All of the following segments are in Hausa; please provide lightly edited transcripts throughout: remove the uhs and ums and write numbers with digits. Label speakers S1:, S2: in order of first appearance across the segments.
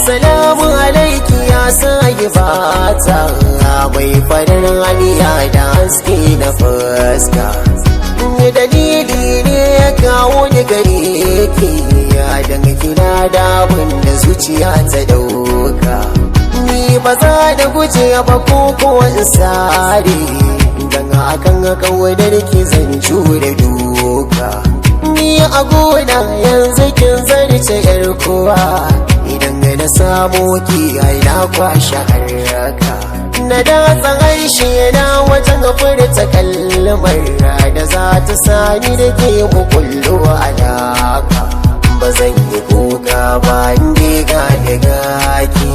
S1: Assalamu alaiki ya sayi bata mai farin haniya da haske na fuska. Dalili ne ya kawo ni gare ki dan kina da abin da zuciya ta dauka. Ni ba za da guje ba ko in sare, dan akan kawadar ki zan jure duka. Ni a gona yanzu kin zarce yar kowa, idan na samu ki ai na kwashe haraka. Na datsa harshe na wajen furta kalmar da za ta sani da ke kullu alaka. Ba zan yi kuka ba inda ga daga ki,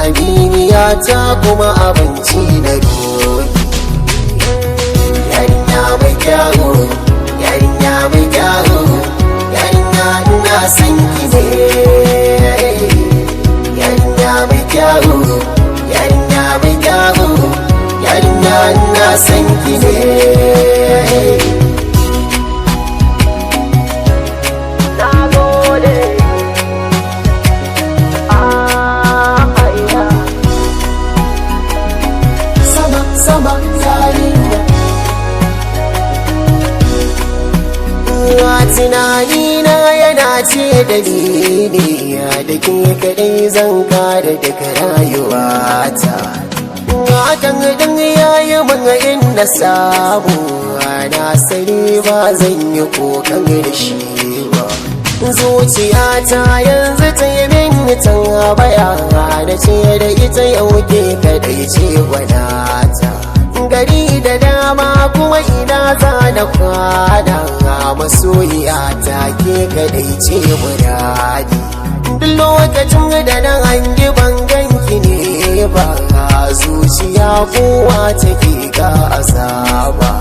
S1: aminiya ta kuma abinci na doki. Yarinya mai kyawu, yarinya mai kyawu, yarinya ina san ki ne. Yarinya mai kyawu, yarinya mai kyawu, yarinya ina san ki ne. Tunanina yana ce da ni da ke kadai zan kare daga rayuwata. Hakan din yayi min inda samu, na sani ba zan yi kokan da shi ba. Zuciyata yanzu ta yi min tambaya, da ce da ita yau ke kadai ce gwanata. Gari da dama kuma ina za na kwana, masoyiya ta ke kadai ce muradi. Duk lokacin da na hangi banganki ne ba, zuciya kowa take ga azaba.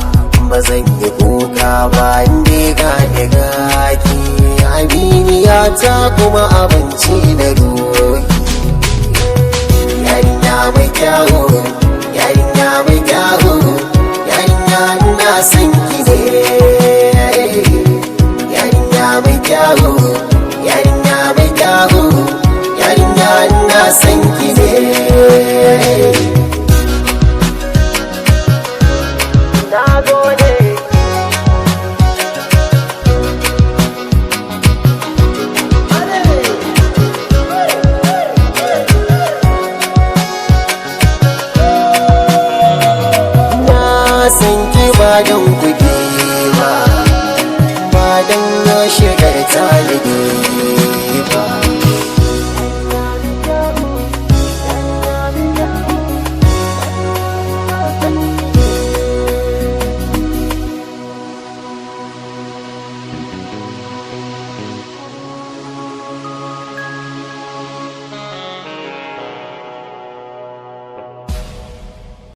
S1: Ba zan yi kuka ba inda ga daga ki, aminiya ta kuma abinci na doki. Yarinya mai kyawu, yarinya mai kyawu, yarinya ina san ki ne. Yarinya mai kyawu, yarinya mai kyawu, yarinya ina san ki ne. Nagode. San ki ba don kuɗi ba, ba don shigar tali